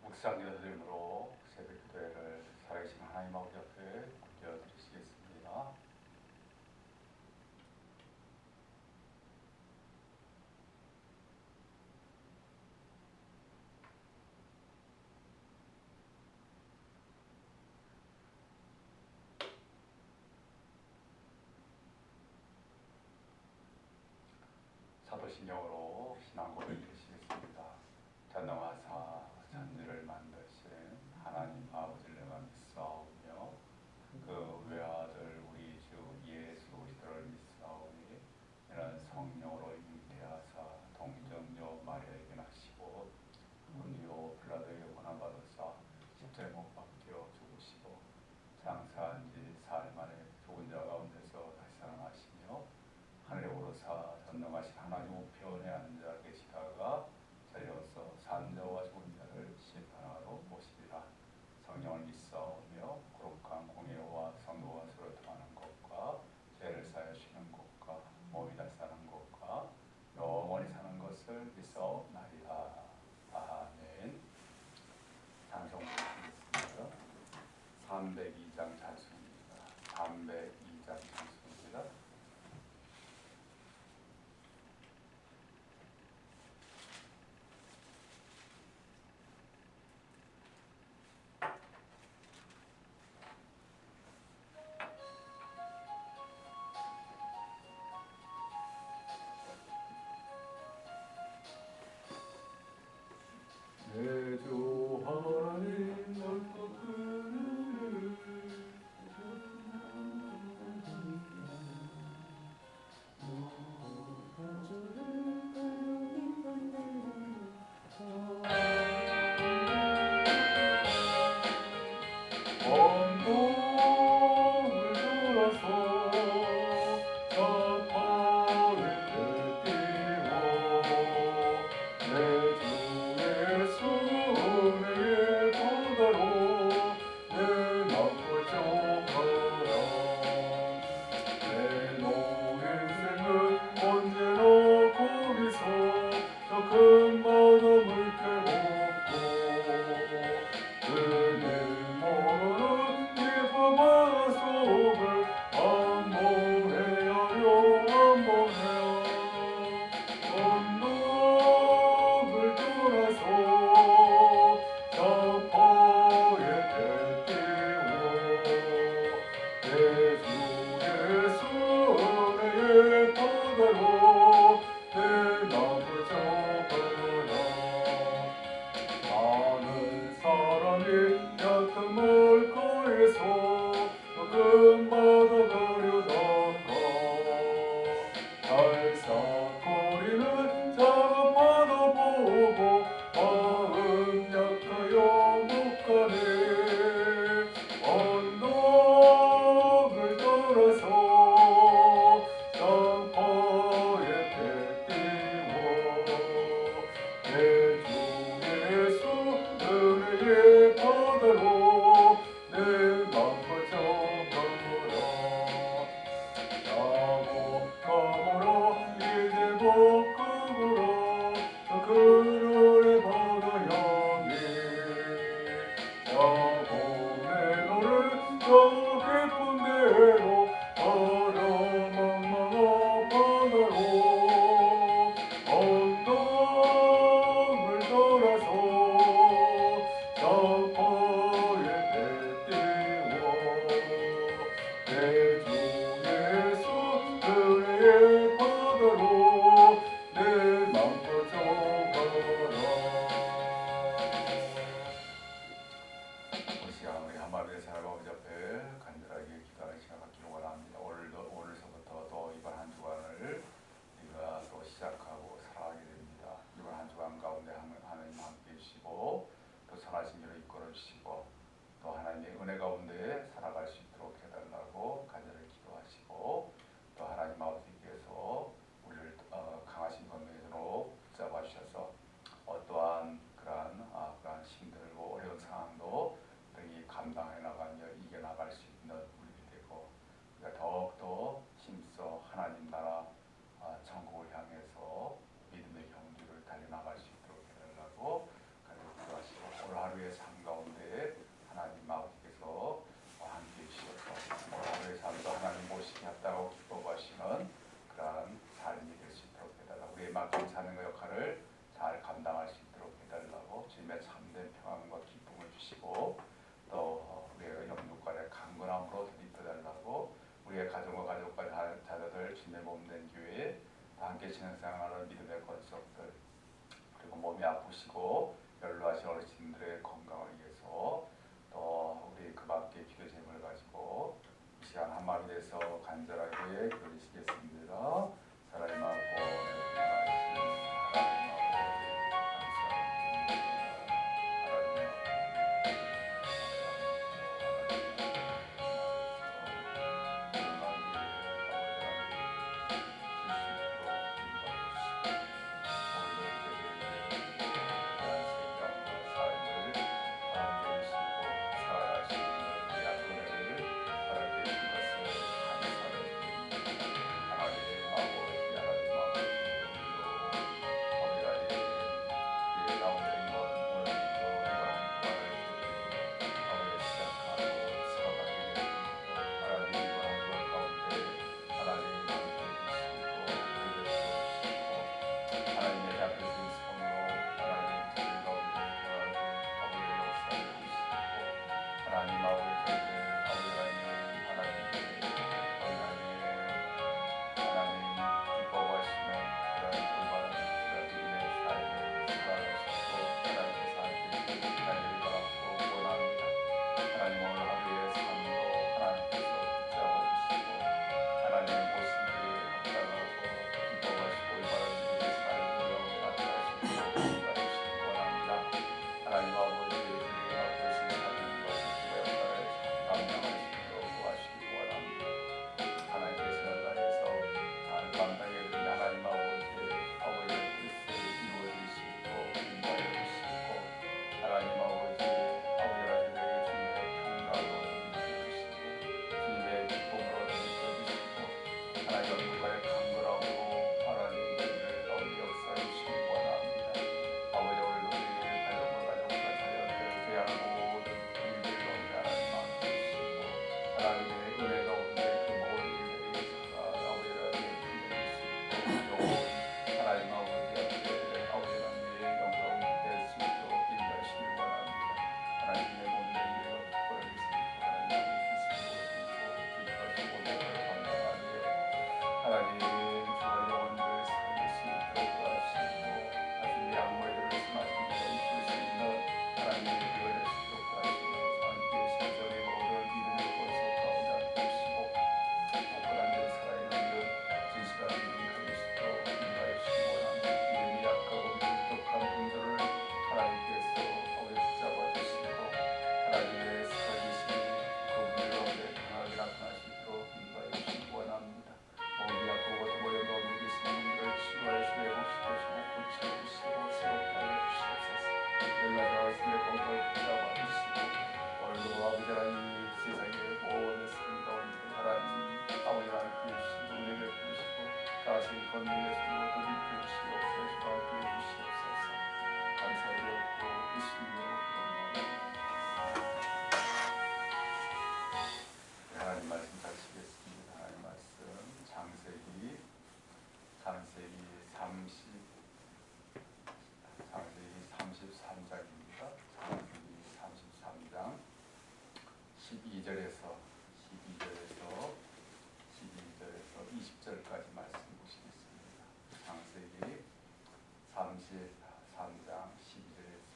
묵상기도드림으로 새벽기도회를 살아계신 하나님 아버지 앞에 옮겨드리시겠습니다. 사도신경으로 신앙 고백드리시겠습니다. 전능하사 천지를 만드신 하나님 아버지를 내가 믿사오며 그 외아들 우리 주 예수 그리스도를 믿사오니 이는 성령으로 잉태하사 동정녀 마리아에게 나시고 본디오 빌라도에게 고난받으사 십자가에 못 박혀 죽으시고 장사한 지 사흘 만에 죽은 자 가운데서 다시 살아나시며 하늘에 오르사 전능하신 하나님 우편에 앉아 계시다가 자리로서 산 자와 죽은 자를 심판하러 오시리라. 성령을 믿사오며 거룩한 공예와 성도와 서로 통하는 것과 죄를 사하여 쉬는 것과 몸이 다시 사는 것과 영원히 사는 것을 믿사옵나이다. 아멘. 찬송 부르시겠습니다. 302장 찬송입니다. 302장 찬송입니다. 내 주 하나님 넓고 그늘을 언덕을 들어서 저파를 느끼고 내 주 예수 특별히 세상의 모든 삶 가운데 하나님 아버지가 함께 해주시고 은혜 베푸시고 다시 건너의 수고도 입혀주시옵소서 함께 해주시옵소서 감사드렸고 예수님으로 기도합니다. 하나님 말씀 자시겠습니다. 하나님 말씀 창세기 33장입니다. 창세기 33장 12절에서 20절까지 말씀 보시겠습니다. 창세기 33장 12절에서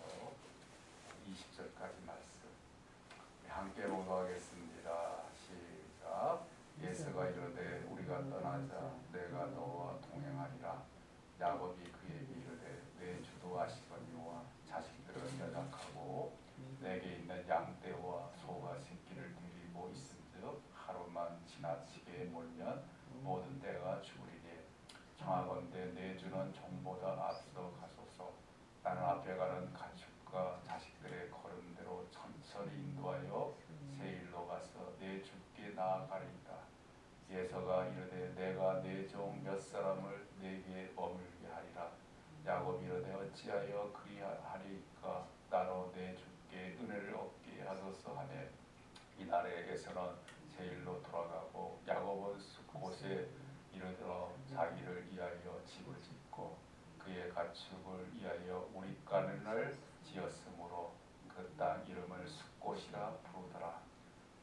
20절까지 말씀 함께 봉독하겠습니다. 시작. 예수가 이르되 우리가 떠나자 내가 너와 동행하리라. 야곱이 그에게 이르되 내 주도 아시거니와 자식들은 연약하고 내게 있는 양떼와 소가 새끼를 데리고 있은즉 하루만 지나치게 몰면 모든 때가 죽으리니 청하건대 내 주는 종보다 앞서 가소서. 나는 앞에 가는 가축과 자식들의 걸음대로 천천히 인도하여 세일로 가서 내 주께 나아가리이다. 예서가 이르되 내가 내 종 몇 사람을 내게 머물게 하리라. 야곱이 이르되 어찌하여 그리하리까. 나로 내 주께 은혜를 얻게 하소서 하매 이날에 에서는 세일로 돌아가고 야곱은 숫곳에 이르러 자기를 위하여 집을 짓고 그의 가축을 위하여 우릿가는을 지었으므로 그 땅 이름을 숫곳이라 부르더라.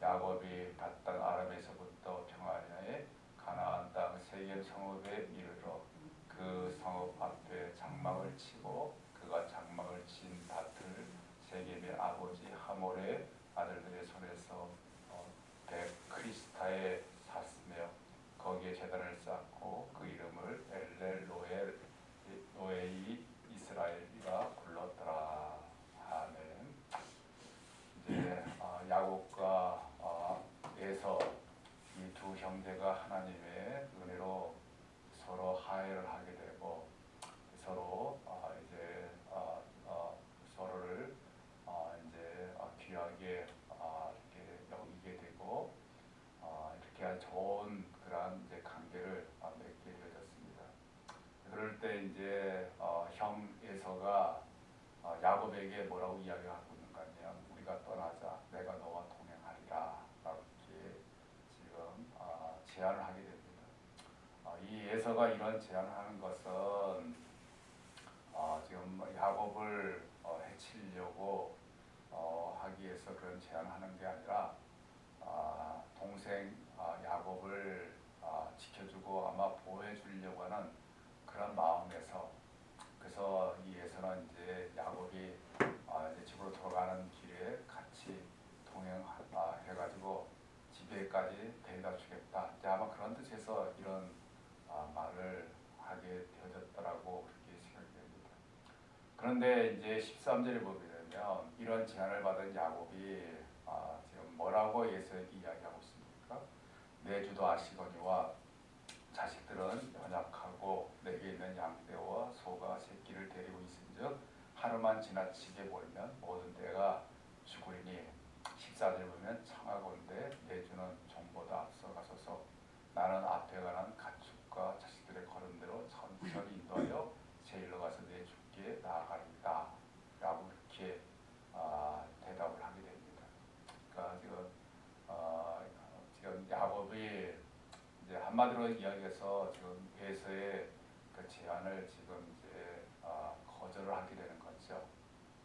야곱이 밧단 아람에서부터 평안야에 가나안 땅 세겜 성읍에 이르러 그 성읍 앞에 장막을 치고 그가 장막을 친 밭을 세겜의 아버지 하몰의 아들들의 손에서 백크리스타에 샀으며 거기에 제단을 쌓고 그 이름을 엘렐 로에이 이스라엘이라 불렀더라. 아멘. 이제 야곱과 에서 이 두 형제가 하나님의 은혜로 서로 화해를 하게 되고 서로 이제 서로를 이제 귀하게 이렇게 여기게 되고 이렇게 좋은 그런 이제 관계를 맺게 되어졌습니다. 그럴 때 이제 형 에서가 야곱에게 뭐라고 이야기하고 있는가 하면 우리가 떠나자 내가 너와 동행하리라 라고 이렇게 지금 제안을 하게 됩니다. 이 에서가 이런 제안을 하는 것은 지금 야곱을 해치려고 하기 위해서 그런 제안을 하는 게 아니라 동생 야곱을 지켜주고 아마 보호해 주려고 하는 그런 마음에서 그래서 이 에서는 이제 야곱이 이제 집으로 돌아가는 길에 같이 동행해가지고 집에까지 데려다 주겠다. 이제 아마 그런 뜻에서 이런 말을 하게 되어졌더라고 그렇게 생각이 됩니다. 그런데 이제 13절에 보게 되면 이런 제안을 받은 야곱이 지금 뭐라고 에서에게 이야기하고 있습니까? 내 주도 아시거니와 자식들은 연약하고 내게 있는 양떼와 소가 새끼를 데리고 있은즉 하루만 지나치게 몰면 모든 때가 죽으리니 14절 보면 청하건대 내 주는 종보다 앞서 가소서. 나는 앞에 가는 가축과 자식들의 걸음대로 천천히 인도하여 세일로 가서 내 주께 나아가리이다 라고 이렇게 대답을 하게 됩니다. 그러니까 지금 야곱이 이제 한마디로 이야기해서 지금 에서의 그 제안을 지금 이제 거절을 하게 되는 거죠.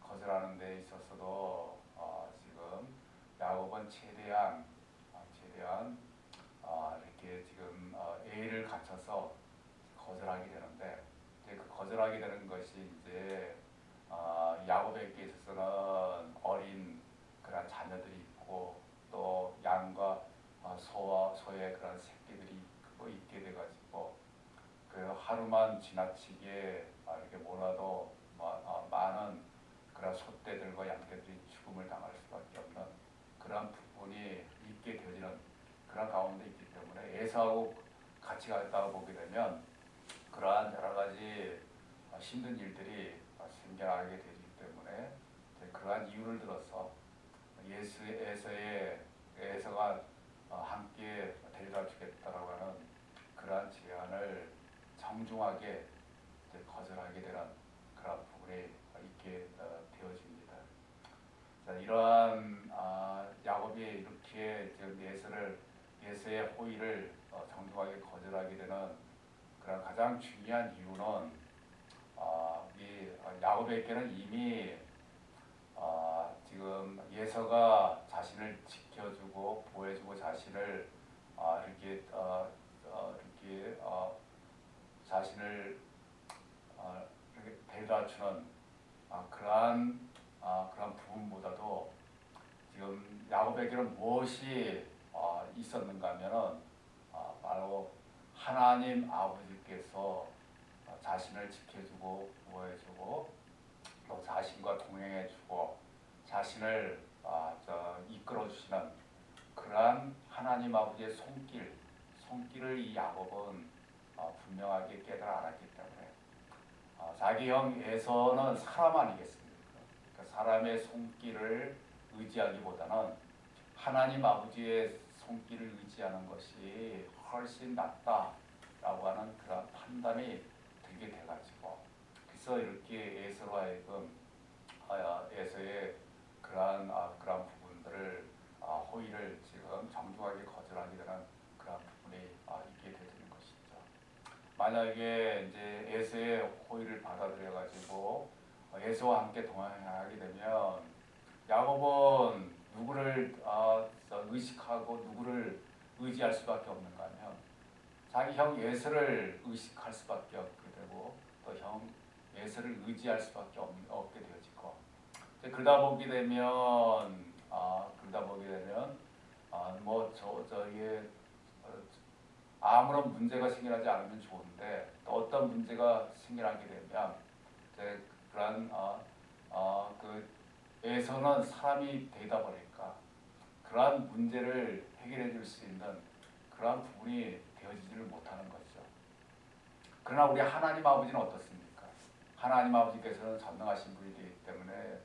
거절하는 데 있어서도 지금 야곱은 최대한 이렇게 지금 A를 갖춰서 거절하게 되는데 이제 그 거절하게 되는 것이 이제 야곱에게 있어서는 어린 그런 자녀들이 있고 또 양과 소의 그런 새끼들이 있게 돼가지고 그 하루만 지나치게 이렇게 몰아도 많은 그런 소떼들과 양떼들이 죽음을 당할 수밖에 없는 그런 부분이 있게 되어지는 그런 가운데 있기 때문에 에서하고 같이 갔다가 보게 되면 그러한 여러 가지 힘든 일들이 생겨나게 되기 때문에 그러한 이유를 들어서 예서가 함께 데려다 주겠다라고 하는 그러한 제안을 정중하게 이제 거절하게 되는 그런 부분이 있게 되어집니다. 자, 이러한 야곱이 이렇게 지금 예서의 호의를 정중하게 거절하게 되는 그런 가장 중요한 이유는 이 야곱에게는 이미 지금 예서가 자신을 지켜주고 보호해주고 자신을 이렇게 자신을 이렇게 데려다주는 그러한 부분보다도 지금 야곱에게는 무엇이 있었는가 하면은 바로 하나님 아버지께서 자신을 지켜주고 보호해주고 또 자신과 동행해주고 자신을 이끌어주시는 그러한 하나님 아버지의 손길을 이 야곱은 분명하게 깨달아 알았기 때문에 자기 형 에서는 사람 아니겠습니까? 그러니까 사람의 손길을 의지하기보다는 하나님 아버지의 손길을 의지하는 것이 훨씬 낫다라고 하는 그런 판단이 들게 돼가지고 그래서 이렇게 에서로 하여금 에서의 그러한 부분들을 호의를 지금 정중하게 거절하게 되는 그런 부분이 있게 되는 것이죠. 만약에 이제 에서의 호의를 받아들여 가지고 에서와 함께 동행하게 되면 야곱은 누구를 의식하고 누구를 의지할 수밖에 없는가 하면 자기 형 에서를 의식할 수밖에 없게 되고 또 형 에서를 의지할 수밖에 없게 되어지고 그러다 보게 되면 저희의 아무런 문제가 생겨나지 않으면 좋은데 또 어떤 문제가 생겨나게 되면 이제 그런 그 에서는 사람이 되다 보니까 그러한 문제를 해결해 줄 수 있는 그러한 부분이 되어지지를 못하는 거죠. 그러나 우리 하나님 아버지는 어떻습니까? 하나님 아버지께서는 전능하신 분이기 때문에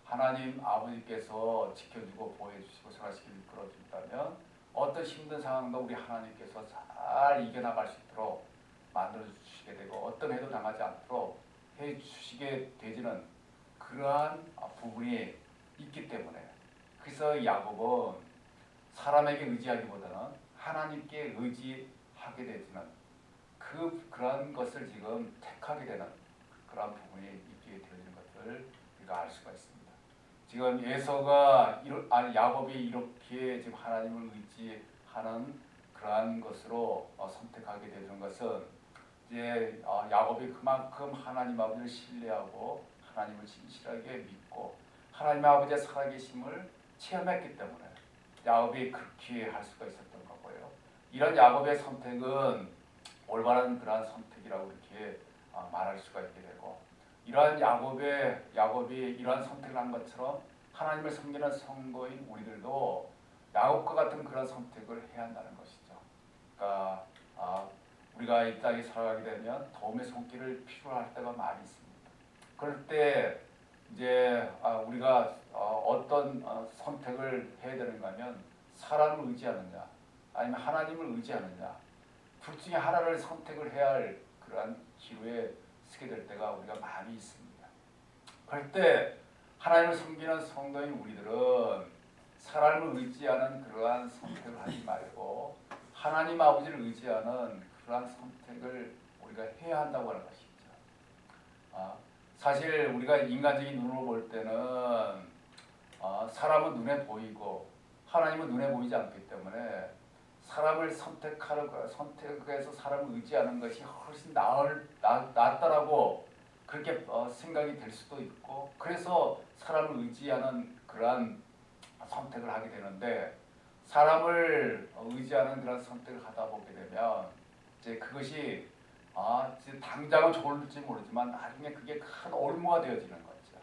하나님 아버지께서 지켜주고 보호해주시고 선하시길 이끌어준다면 어떤 힘든 상황도 우리 하나님께서 잘 이겨나갈 수 있도록 만들어주시게 되고 어떤 해도 당하지 않도록 해주시게 되지는 그러한 부분이 있기 때문에 그래서 야곱은 사람에게 의지하기보다는 하나님께 의지하게 되지는 그러한 것을 지금 택하게 되는 그러한 부분이 있게 되어지는 것을 우리가 알 수가 있습니다. 지금 야곱이 이렇게 지금 하나님을 의지하는 그러한 것으로 선택하게 되는 것은 이제 야곱이 그만큼 하나님 아버지를 신뢰하고 하나님을 진실하게 믿고 하나님 아버지의 살아계심을 체험했기 때문에 야곱이 그렇게 할 수가 있었던 거고요. 이런 야곱의 선택은 올바른 그러한 선택이라고 이렇게 말할 수가 있게 되고 이러한 야곱이 이러한 선택을 한 것처럼 하나님을 섬기는 성도인 우리들도 야곱과 같은 그런 선택을 해야 한다는 것이죠. 그러니까 우리가 이 땅에 살아가게 되면 도움의 손길을 필요할 때가 많이 있습니다. 그럴 때 이제 우리가 어떤 선택을 해야 되는가 하면 사람을 의지하느냐 아니면 하나님을 의지하느냐 둘 중에 하나를 선택을 해야 할 그러한 기로에 서게 될 때가 우리가 많이 있습니다. 그럴 때 하나님을 섬기는 성도인 우리들은 사람을 의지하는 그러한 선택을 하지 말고 하나님 아버지를 의지하는 그러한 선택을 우리가 해야 한다고 하는 것이죠. 사실 우리가 인간적인 눈으로 볼 때는 사람은 눈에 보이고 하나님은 눈에 보이지 않기 때문에 사람을 선택해서 사람을 의지하는 것이 훨씬 낫다라고 그렇게 생각이 될 수도 있고 그래서 사람을 의지하는 그러한 선택을 하게 되는데 사람을 의지하는 그런 선택을 하다 보게 되면 이제 그것이 당장은 좋을지 모르지만 나중에 그게 큰 올무가 되어지는 거죠.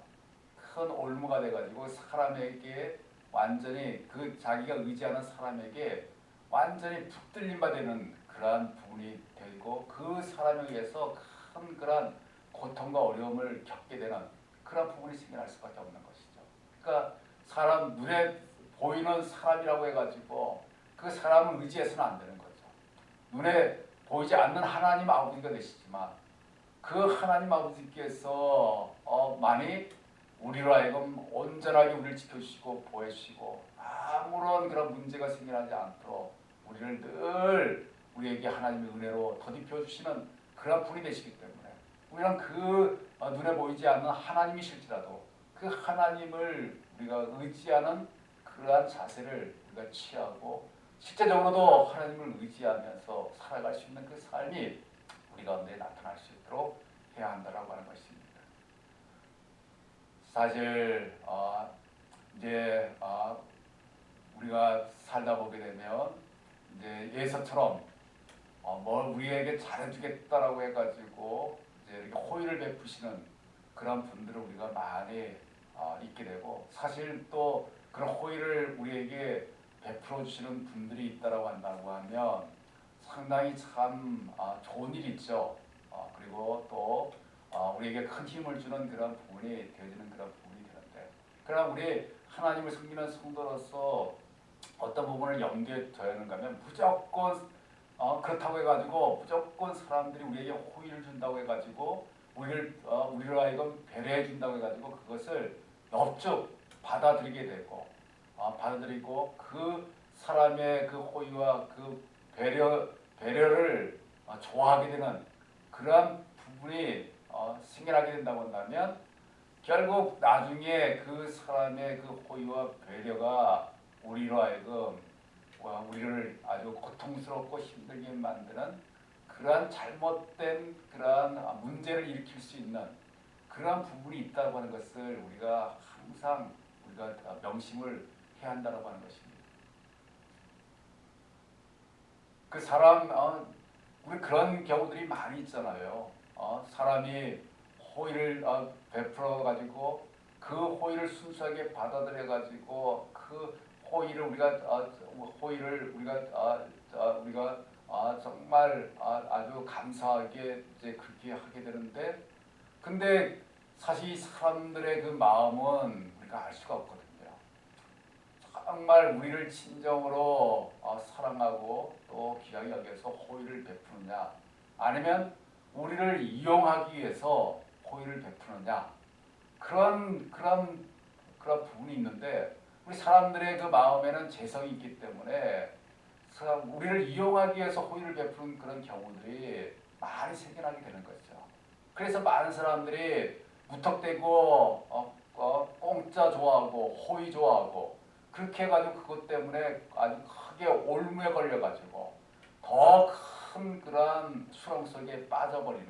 큰 올무가 돼가지고 사람에게 완전히 그 자기가 의지하는 사람에게 완전히 붙들림 바 되는 그러한 부분이 되고 그 사람에 의해서 큰 그러한 고통과 어려움을 겪게 되는 그런 부분이 생겨날 수밖에 없는 것이죠. 그러니까 사람 눈에 보이는 사람이라고 해가지고 그 사람을 의지해서는 안 되는 거죠. 눈에 보이지 않는 하나님 아버지가 되시지만 그 하나님 아버지께서 많이 우리로 하여금 온전하게 우리를 지켜주시고 보호해주시고 아무런 그런 문제가 생겨나지 않도록 우리를 늘 우리에게 하나님의 은혜로 더딥혀 주시는 그런 분이 되시기 때문에 우리는 그 눈에 보이지 않는 하나님이실지라도 그 하나님을 우리가 의지하는 그러한 자세를 우리가 취하고 실제적으로도 하나님을 의지하면서 살아갈 수 있는 그 삶이 우리 가운데 나타날 수 있도록 해야 한다라고 하는 것입니다. 사실 이제 우리가 살다 보게 되면 이제 예서처럼 뭘 우리에게 잘해주겠다라고 해가지고 이제 이렇게 호의를 베푸시는 그런 분들을 우리가 많이 있게 되고 사실 또 그런 호의를 우리에게 베풀어 주시는 분들이 있다라고 한다고 하면 상당히 참 좋은 일이죠. 그리고 또 우리에게 큰 힘을 주는 그런 부분이 되어지는 그런 부분이 되는데 그러나 우리 하나님을 섬기는 성도로서 어떤 부분을 염두에 둬야 하는가 하면 무조건 그렇다고 해가지고 무조건 사람들이 우리에게 호의를 준다고 해가지고 우리를 하여금 배려해 준다고 해가지고 그것을 넙죽 받아들이게 되고 받아들이고 그 사람의 그 호의와 그 배려를 좋아하게 되는 그러한 부분이 생겨나게 된다고 한다면 결국 나중에 그 사람의 그 호의와 배려가 우리로 하여금 우리를 아주 고통스럽고 힘들게 만드는 그러한 잘못된 그러한 문제를 일으킬 수 있는 그러한 부분이 있다고 하는 것을 우리가 항상 우리가 명심을 해야 한다고 하는 것입니다. 그 사람 우리 그런 경우들이 많이 있잖아요. 사람이 호의를 베풀어 가지고 그 호의를 순수하게 받아들여 가지고 그 호의를 우리가 정말 아주 감사하게 이제 그렇게 하게 되는데 근데 사실 이 사람들의 그 마음은 우리가 알 수가 없거든요. 정말 우리를 진정으로 사랑하고 또 귀하게 여겨서 호의를 베푸느냐 아니면 우리를 이용하기 위해서 호의를 베푸느냐 그런 부분이 있는데 우리 사람들의 그 마음에는 재성이 있기 때문에 우리를 이용하기 위해서 호의를 베푸는 그런 경우들이 많이 생겨나게 되는 거죠. 그래서 많은 사람들이 무턱대고 공짜 좋아하고 호의 좋아하고 그렇게 해가지고 그것 때문에 아주 크게 올무에 걸려가지고 더 큰 그런 수렁 속에 빠져버리는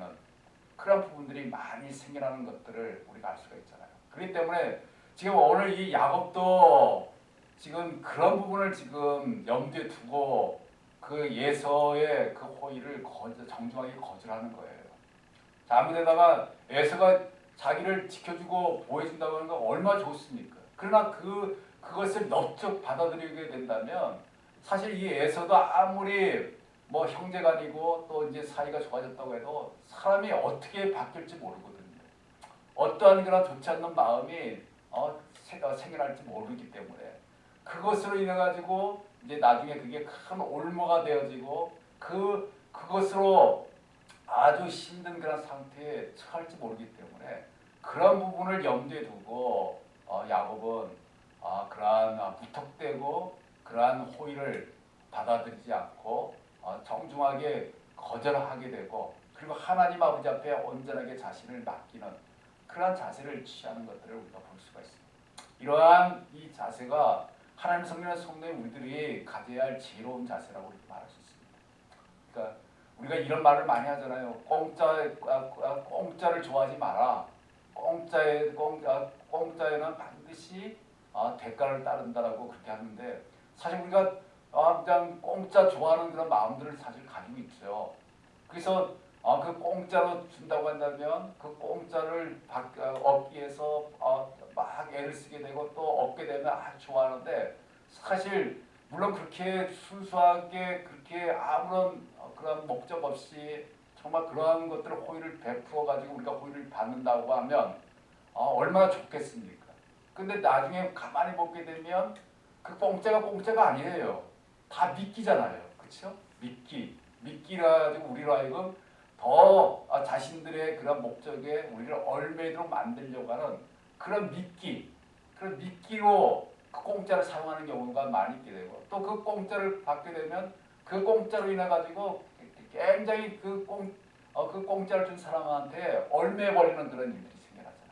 그런 부분들이 많이 생겨나는 것들을 우리가 알 수가 있잖아요. 그렇기 때문에 지금 오늘 이 야곱도 지금 그런 부분을 지금 염두에 두고 그 예서의 그 호의를 정중하게 거절하는 거예요. 자, 아무데다가 에서가 자기를 지켜주고 보호해준다고 하는 건 얼마나 좋습니까? 그러나 그것을 넙죽 받아들이게 된다면 사실 이 에서도 아무리 뭐 형제간이고 또 이제 사이가 좋아졌다고 해도 사람이 어떻게 바뀔지 모르거든요. 어떠한 그런 좋지 않는 마음이 생겨날지 모르기 때문에 그것으로 인해 가지고 이제 나중에 그게 큰 올무가 되어지고 그것으로 아주 힘든 그런 상태에 처할지 모르기 때문에 그런 부분을 염두에 두고 야곱은 그러한 무턱대고 그러한 호의를 받아들이지 않고 정중하게 거절하게 되고 그리고 하나님 아버지 앞에 온전하게 자신을 맡기는 그러한 자세를 취하는 것들을 우리가 볼 수가 있습니다. 이러한 이 자세가 하나님 성령의 성도인 우리들이 가져야 할 지혜로운 자세라고 이렇게 말할 수 있습니다. 그러니까 우리가 이런 말을 많이 하잖아요. 공짜를 좋아하지 마라. 공짜에는 반드시 대가를 따른다라고 그렇게 하는데 사실 우리가 그냥 공짜 좋아하는 그런 마음들을 사실 가지고 있죠. 그래서 그 공짜로 준다고 한다면 그 공짜를 얻기 위해서 막 애를 쓰게 되고 또 얻게 되면 아주 좋아하는데 사실 물론 그렇게 순수하게 그렇게 아무런 그런 목적 없이 정말 그러한 것들을 호의를 베풀어 가지고 우리가 호의를 받는다고 하면 얼마나 좋겠습니까? 근데 나중에 가만히 보게 되면 그 공짜가 아니에요. 다 미끼잖아요. 그렇죠? 미끼라 가지고 우리로 하여금 더 자신들의 그런 목적에 우리를 얽매이도록 만들려고 하는 그런 미끼로 그 공짜를 사용하는 경우가 많이 있게 되고 또 그 공짜를 받게 되면 그 공짜로 인해 가지고 굉장히 그 공짜를 준 사람한테 얽매버리는 그런 일들이 생겨나잖아요.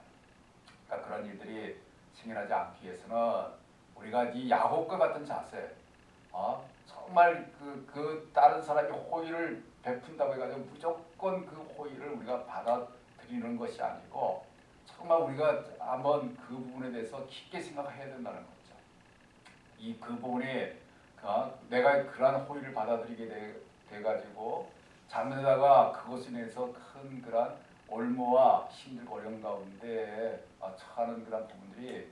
그러니까 그런 일들이 생겨나지 않기 위해서는 우리가 이 야곱과 같은 자세, 정말 그 다른 사람이 호의를 베푼다고 해가지고 무조건 그 호의를 우리가 받아들이는 것이 아니고 정말 우리가 한번 그 부분에 대해서 깊게 생각해야 된다는 거죠. 그 부분에 내가 그러한 호의를 받아들이게 돼가지고 잘못하다가 그것에 인해서 큰 그런 올무와 힘들고 어려움 가운데 처하는 그런 부분들이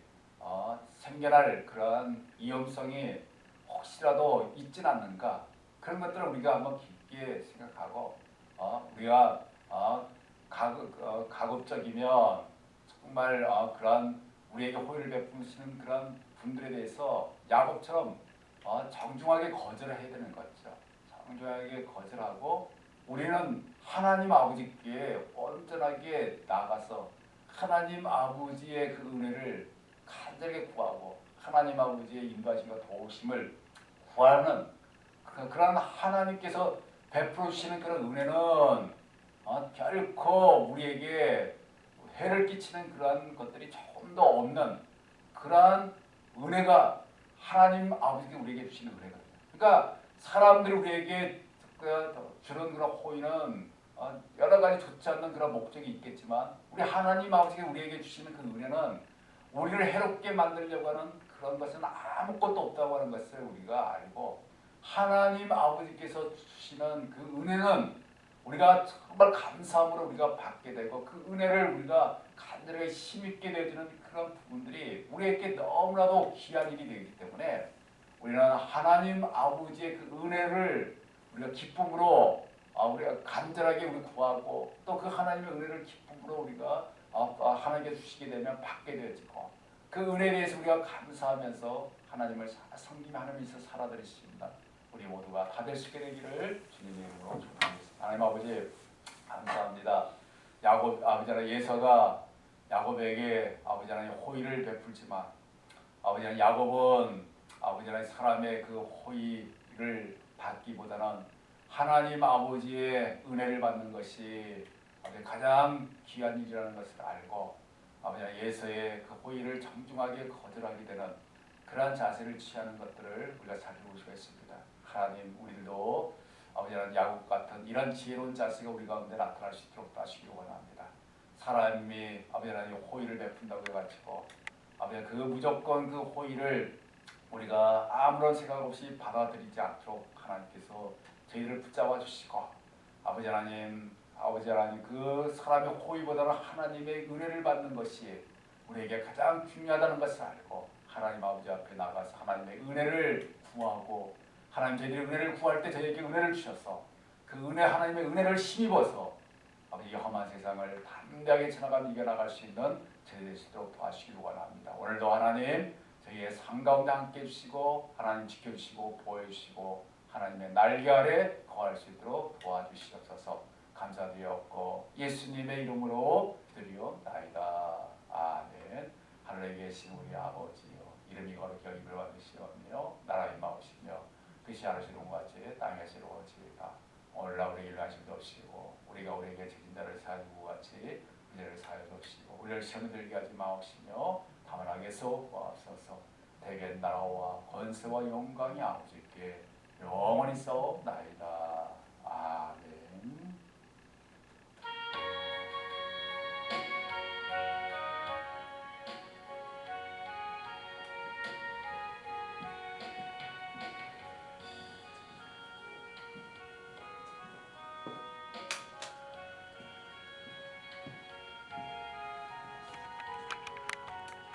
생겨날 그러한 위험성이 혹시라도 있진 않는가 그런 것들을 우리가 한번 깊게 생각하고 우리가 가급적이면 정말 그러한 우리에게 호의를 베푸시는 그런 분들에 대해서 야곱처럼 정중하게 거절을 해야 되는 거죠. 정중하게 거절하고 우리는 하나님 아버지께 온전하게 나가서 하나님 아버지의 그 은혜를 간절하게 구하고 하나님 아버지의 인도하심과 도우심을 구하는 그런 하나님께서 베풀어 주시는 그런 은혜는 결코 우리에게 해를 끼치는 그러한 것들이 조금 더 없는 그러한 은혜가 하나님 아버지께 우리에게 주시는 은혜거든요. 그러니까 사람들이 우리에게 주는 그런 호의는 여러 가지 좋지 않는 그런 목적이 있겠지만 우리 하나님 아버지께 우리에게 주시는 그 은혜는 우리를 해롭게 만들려고 하는 그런 것은 아무것도 없다고 하는 것을 우리가 알고 하나님 아버지께서 주시는 그 은혜는 우리가 정말 감사함으로 우리가 받게 되고 그 은혜를 우리가 간절하게 힘있게 되어주는 그런 부분들이 우리에게 너무나도 귀한 일이 되기 때문에 우리는 하나님 아버지의 그 은혜를 우리가 기쁨으로 우리가 간절하게 우리 구하고 또 그 하나님의 은혜를 기쁨으로 우리가 하나님께 주시게 되면 받게 되어지고 그 은혜에 대해서 우리가 감사하면서 하나님을 섬기며 하나님께서 살아드리십니다. 우리 모두가 다 될 수 있게 되기를 주님의 이름으로 축복하겠습니다. 하나님 아버지 감사합니다. 야곱 아버지 하나님 예서가 야곱에게 아버지 하나님 호의를 베풀지만 아버지 하나님 야곱은 아버지 하나님 사람의 그 호의를 받기보다는 하나님 아버지의 은혜를 받는 것이 가장 귀한 일이라는 것을 알고 아버지 하나님 예서의 그 호의를 정중하게 거절하게 되는 그러한 자세를 취하는 것들을 우리가 살펴볼 수가 있습니다. 하나님 우리들도 아버지 하나님 야곱 같은 이런 지혜로운 자세가 우리 가운데 나타날 수 있도록 도와주시기 원합니다. 사람이 아버지 하나님 호의를 베푼다고 해가지고 아버지 그 무조건 그 호의를 우리가 아무런 생각 없이 받아들이지 않도록 하나님께서 저희를 붙잡아 주시고 아버지 하나님 그 사람의 호의보다는 하나님의 은혜를 받는 것이 우리에게 가장 중요하다는 것을 알고 하나님 아버지 앞에 나가서 하나님의 은혜를 구하고 하나님 저희들이 은혜를 구할 때 저희에게 은혜를 주셔서 그 하나님의 은혜를 힘입어서 아버지 험한 세상을 담대하게 지나가며 이겨나갈 수 있는 저희들 될 수 있도록 도와주시기 원합니다. 오늘도 하나님 저희의 삶 가운데 함께 해주시고 하나님 지켜주시고 보호해주시고 하나님의 날개 아래 거할 수 있도록 도와주시옵소서. 감사드렸고 예수님의 이름으로 기도리옵나이다. 아멘. 하늘에 계신 우리 아버지여 이름이 거룩히 여김을 받으시오며 나라의 마으시며 뜻이 하늘시는 같이 땅에서 이루어지이다. 오늘날 우리에게 일하심도 없이고 우리가 우리에게 죄진 자를 사하고 같이 우리를 사하여 주시고 우리를 시험에 들게 하지 마옵시며 다만 악에서 구하옵소서. 대개 나라와 권세와 영광이 아버지께 영원히 싸옵나이다.